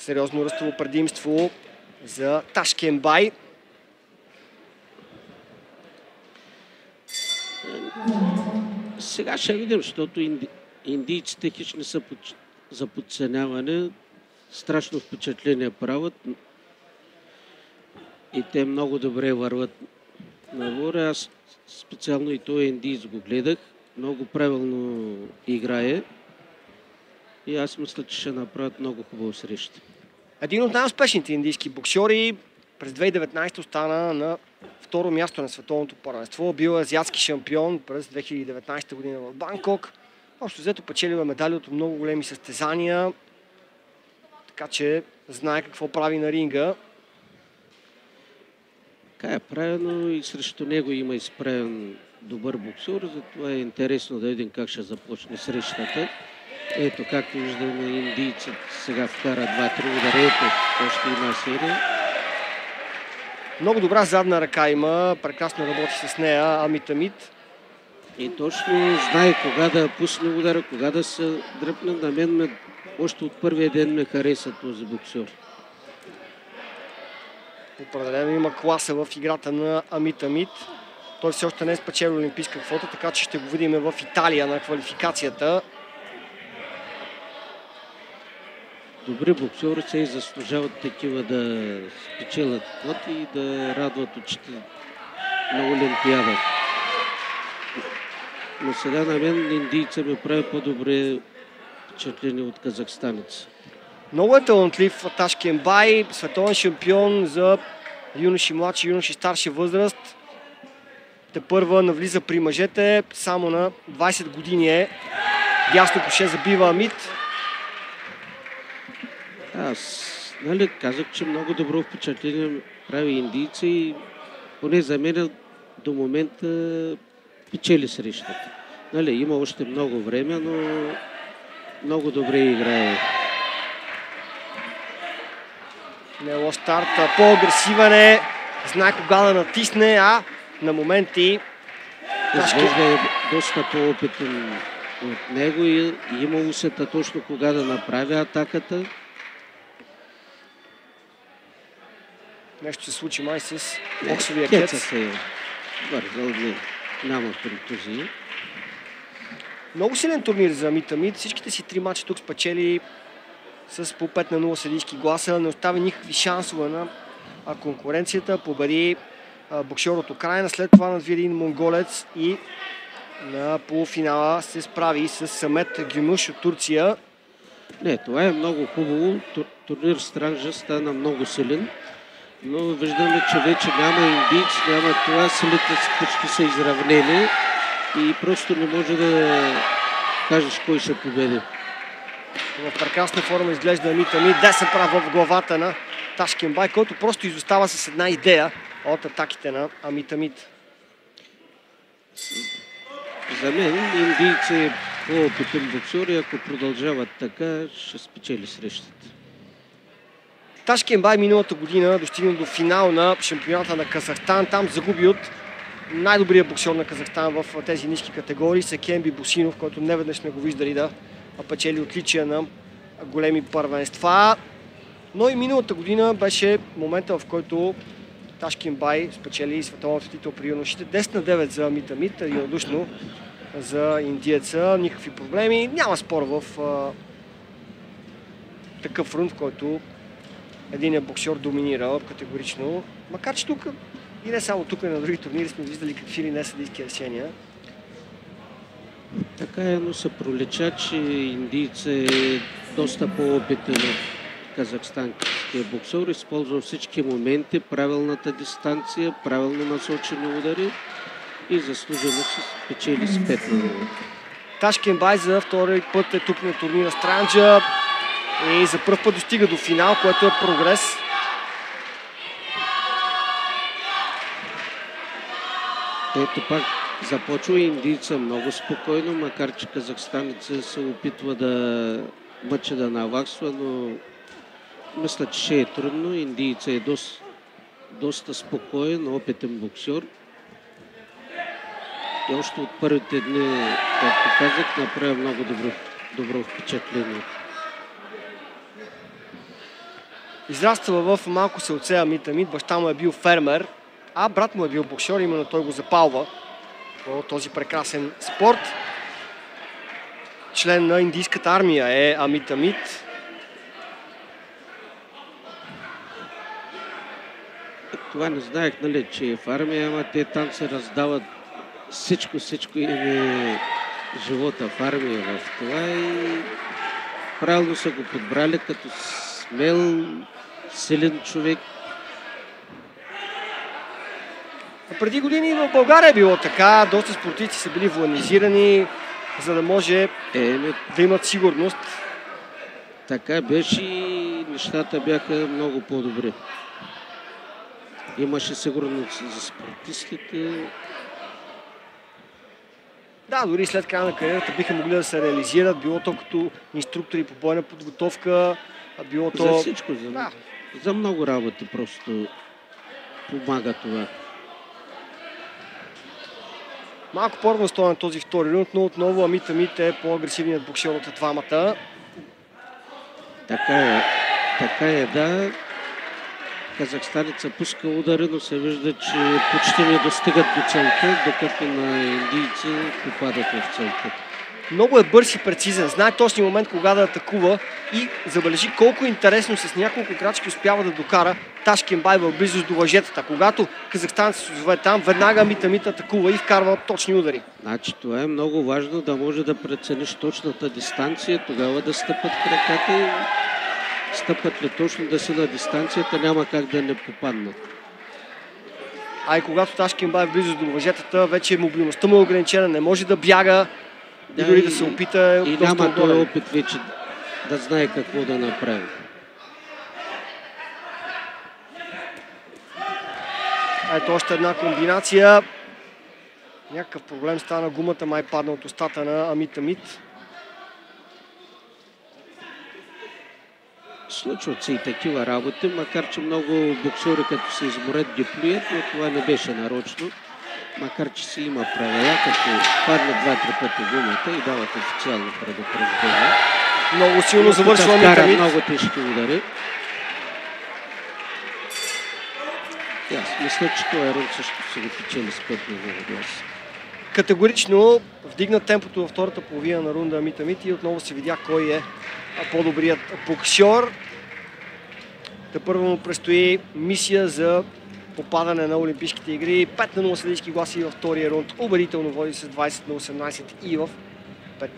Сериозно ръстово предимство за Ташкенбай. Сега ще видим, защото индийците хич не са за подценяване. Страшно впечатление правят. И те много добре върват нагоре. Аз специално и този индиец го гледах. Много правилно играе. И аз мисля, че ще направят много хубаво среща. Един от най-успешните индийски боксьори през 2019 остана на второ място на световното първенство. Бил азиатски шампион през 2019 година в Банкок. Общо взето печелива медали от много големи състезания. Така че знае какво прави на ринга. Така е правилно и срещу него има изправен добър боксер. Затова е интересно да видим как ще започне срещата. Ето, както виждаме, индийцът сега вкара 2-3 удара. Ето, още има серия. Много добра задна ръка има. Прекрасно работи с нея Амит Амит. И точно знае кога да пусне удара, кога да се дръпне. На мен още от първия ден ме хареса този боксер. Определено има класа в играта на Амит Амит. Той все още не е спечелил олимпийска квота, така че ще го видим в Италия на квалификацията. Добри боксери се и заслужават такива да спечелят квоти и да радват очите на Олимпиада. Но сега на мен индийца ми прави по-добре впечатление от казахстанец. Много е талантлив Ташкенбай, световен шампион за юноши младши, юноши старши възраст. Тепърва навлиза при мъжете, само на 20 години е. Дясно коше забива Амит. Аз казах, че много добро впечатление прави индийца и поне за мен до момента печели срещата. Има още много време, но много добре играе. Не лош старт, по-агресивен е, знае кога да натисне, а на моменти... Изглежда е доста по-опитен от него и има усета точно кога да направи атаката. Нещо се случи май с боксовия кец. Кеца се е вързал, няма контузии. Много силен турнир за Амит Амит. Всичките си 3 мача тук спечели с по 5-0 съдийски гласа. Не остави никакви шансове на конкуренцията. Победи боксер от Украйна. След това надви един монголец и на полуфинала се справи с Самет Гюмуш от Турция. Не, това е много хубаво. Турнир Странжа стана много силен. Но виждаме, че вече няма индийц, няма това. Силите почти са изравнени и просто не може да кажеш кой ще победи. В прекрасна форма изглежда Амит Амит. Десен прав в главата на Ташкенбай, който просто изостава с една идея от атаките на Амит Амит. За мен индийц е по-опитен боксер и ако продължават така, ще спечели срещата. Ташкенбай миналата година достигна до финал на шампионата на Казахстан. Там загуби от най-добрият боксер на Казахстан в тези ниски категории, Секемби Босинов, който неведнъж сме го виждали да печели отличия на големи първенства. Но и миналата година беше момента, в който Ташкенбай спечели световната титул при юношите. 10-9 за Амит Амит, единодушно за индиеца. Никакви проблеми. Няма спор в такъв рунд, в който единият боксер доминира категорично. Макар че тук, и не само тук, и на други турнири сме виждали какви ли не съдийски решения. Така е, но се пролича, че индийца е доста по-опитен от казахстанския боксер. Използва всички моменти, правилната дистанция, правилно насочени удари и заслужено се спечели с 5-0. Ташкенбай за втори път е тук на турнира Странджа и за пръв път достига до финал, което е прогрес. Ето пак започва индийца много спокойно, макар че казахстанеца се опитва да мъчи да наваксва, но мисля, че ще е трудно. Индийца е доста спокоен, опитен боксер. И още от първите дни, както казах, направи много добро впечатление. Израства в малко селце Амит Амит, баща му е бил фермер, а брат му е бил боксер, именно той го запалва по този прекрасен спорт. Член на индийската армия е Амит Амит. Това не знаех, нали, че е в армия, ама те там се раздават всичко им е живота в армия в това и правилно са го подбрали като смел, силен човек. Преди години в България е било така, доста спортисти са били военизирани, за да може да имат сигурност. Така беше и нещата бяха много по-добри. Имаше сигурност за спортистите. Да, дори след края на кариерата биха могли да се реализират, било то като инструктори по бойна подготовка, било то... За всичко, за много работи просто помага това. Малко по-равностойен този втори рунд, но отново Амит Амит е по-агресивният боксер от двамата. Така е, да. Казахстанеца пуска удари, но се вижда, че почти не достигат до целта, докато на индийци попадат в целта. Много е бърз и прецизен, знае точния момент кога да атакува и забележи колко интересно с няколко крачки успява да докара Ташкенбай в близост до въжетата. Когато казахстанецът се озове там, веднага Амит Амит атакува и вкарва точни удари. Значи това е много важно, да може да прецениш точната дистанция, тогава да стъпат краката и стъпат ли точно да са на дистанцията, няма как да не попаднат. А и когато Ташкенбай е близо до въжетата, вече мобилността му е ограничена, не може да бяга и дори да се опита. И няма този опит вече да знае какво да направи. Ето още една комбинация. Някакъв проблем стана, гумата май падна от устата на Амит Амит. Случват се и такива работи, макар че много боксери като се изморят ги плюят, но това не беше нарочно. Макар че си има правила, като падне 2-3 пъти гумата и дават официално предупреждение. Много силно завършва Амит Амит. Много тежки удари. И аз мисля, че този рунд също се го печели с 5 на глас. Категорично вдигна темпото във втората половина на рунда Амит Амит и отново се видя кой е по-добрият боксер. Тепърво му предстои мисия за попадане на Олимпийските игри. 5-0 съдийски гласи във втория рунд. Убедително води с 20-18 и в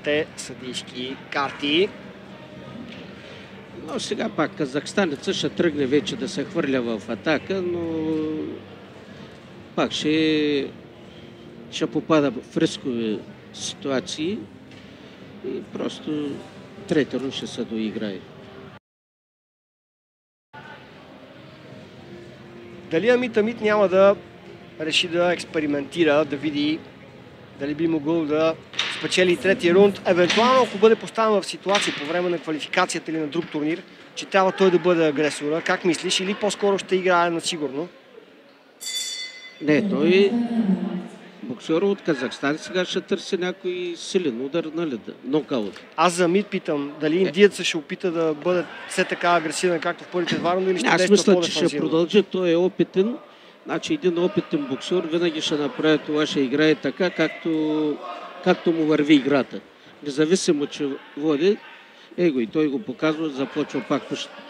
5 съдийски карти. Но сега пак казахстанеца ще тръгне вече да се хвърля в атака, но пак ще попада в рискови ситуации и просто трети рунд ще се доиграе. Дали Амит Амит няма да реши да експериментира, да види дали би могъл да спечели и третия рунд, евентуално ако бъде поставен в ситуация по време на квалификацията или на друг турнир, че трябва той да бъде агресора. Как мислиш? Или по-скоро ще играе на сигурно? Не, той боксер от Казахстан сега ще търси някой силен удар, нали, нокаут. Аз за Амит питам, дали индиецът ще опита да бъде все така агресивен, както в първите два рунда, или ще действа по-дефанзивно? Аз мисля, че ще продължи. Той е опитен. Значи един опитен боксер винаги ще направи това, ще играе така, както му върви играта. Независимо, че води, и той го показва, започва пак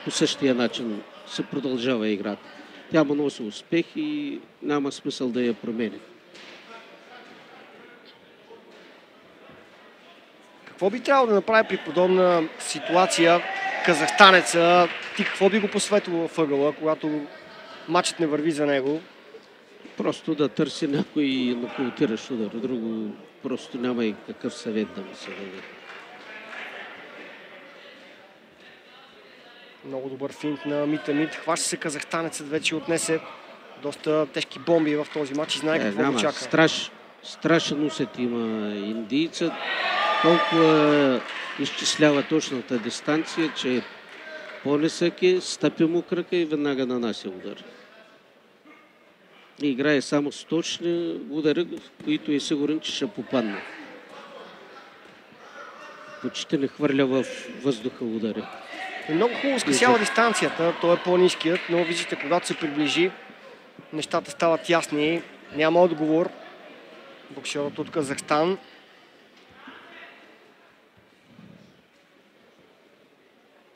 по същия начин, се продължава играта. Тя му носи успех и няма смисъл да я промени. Какво би трябвало да направи при подобна ситуация казахстанеца? Ти какво би го посветвал в ъгъла, когато матчът не върви за него? Просто да търси някой нокаутиращ удар. Друго просто няма и какъв съвет да му се даде. Много добър финт на Амит Амит. Хваща се казахстанецът, вече отнесе доста тежки бомби в този матч и знае какво го чака. Страшен усет има индийцът. Толкова изчислява точната дистанция, че по-нисък е, стъпи му кръка и веднага нанася удар. И играе само с точни удари, в които е сигурен, че ще попадне. Почти не хвърля в въздуха удари. И много хубаво скъсява дистанцията, той е по-ниският, но виждате, когато се приближи, нещата стават ясни. Няма отговор. Боксерът от Казахстан.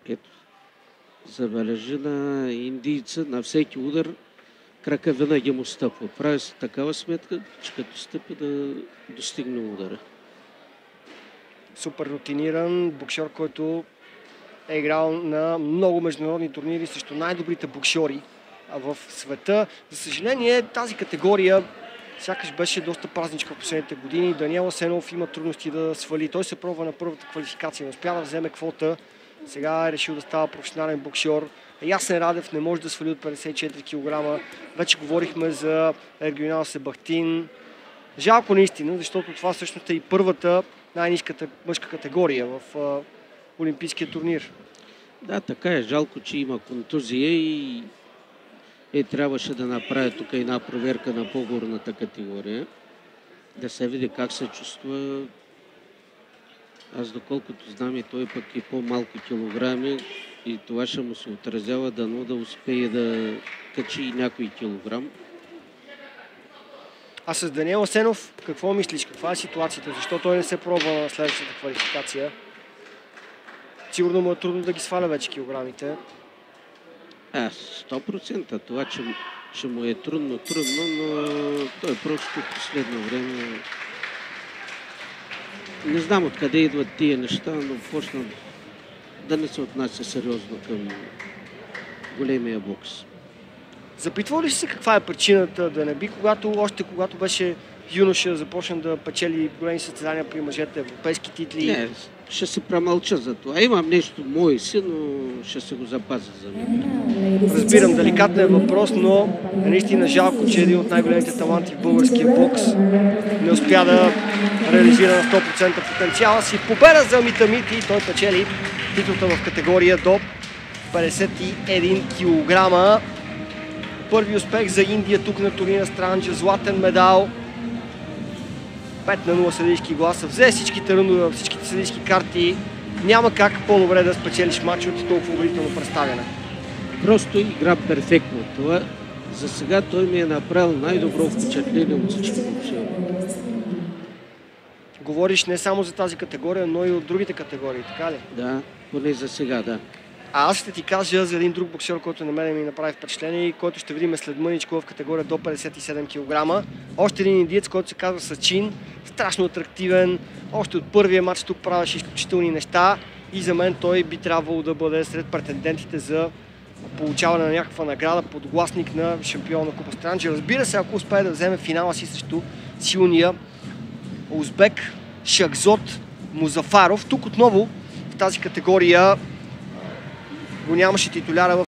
Ето, забележи на индийца, на всеки удар крака винаги му стъпва. Прави се такава сметка, че като стъпи да достигне удара. Супер рутиниран боксер, който е играл на много международни турнири срещу най-добрите боксери в света. За съжаление, тази категория сякаш беше доста празничка в последните години. Даниел Асенов има трудности да свали. Той се пробва на първата квалификация, не успя да вземе квота. Сега е решил да става професионален боксер. Ясен Радев не може да свали от 54 кг. Вече говорихме за Ергюнал Себахтин. Жалко наистина, защото това всъщност е и първата най-ниската мъжка категория в олимпийския турнир. Да, така е. Жалко, че има контузия и трябваше да направя тук една проверка на по-горната категория. Да се види как се чувства. Аз доколкото знам и той пък и по-малко килограми и това ще му се отразява, дано да успее да качи и някой килограм. А с Даниел Асенов какво мислиш? Каква е ситуацията? Защо той не се пробва на следващата квалификация? Сигурно му е трудно да ги сваля вече килограмите. 100%. Това, че му е трудно, но той просто в последно време... Не знам откъде идват тия неща, но почна да не се отнася сериозно към големия бокс. Запитвал ли си се каква е причината да не би, още когато беше юноша, започна да печели големи състезания при мъжете, европейски титли? Не, ще се премълча за това. Имам нещо мое си, но ще се го запазя за мен. Разбирам, деликатен е въпрос, но е наистина жалко, че един от най-големите таланти в българския бокс не успя да реализира на 100% потенциала си. Победа за Амит Амити и той печели титлата в категория до 51 кг. Първи успех за Индия тук на турнира Странджа. Златен медал. 5-0 съдийски гласа. Взе всичките ръндове, всичките съдийски карти. Няма как по-добре да спечелиш матч от толкова убедително представяне. Просто игра перфектно. Това за сега той ми е направил най-добро впечатление от всички боксери. Говориш не само за тази категория, но и от другите категории, така ли? Да, поне за сега, да. А аз ще ти кажа за един друг боксер, който на мен ми направи впечатление и който ще видим след мъничко в категория до 57 кг. Още един индиец, който се казва Сачин. Страшно атрактивен. Още от първия матч тук правеше изключителни неща и за мен той би трябвало да бъде сред претендентите за получаване на някаква награда, подгласник на шампион на Купа Странджа. Разбира се, ако успее да вземе финала си срещу силния узбек Шахзод Музафаров. Тук отново в тази категория го нямаше титуляра в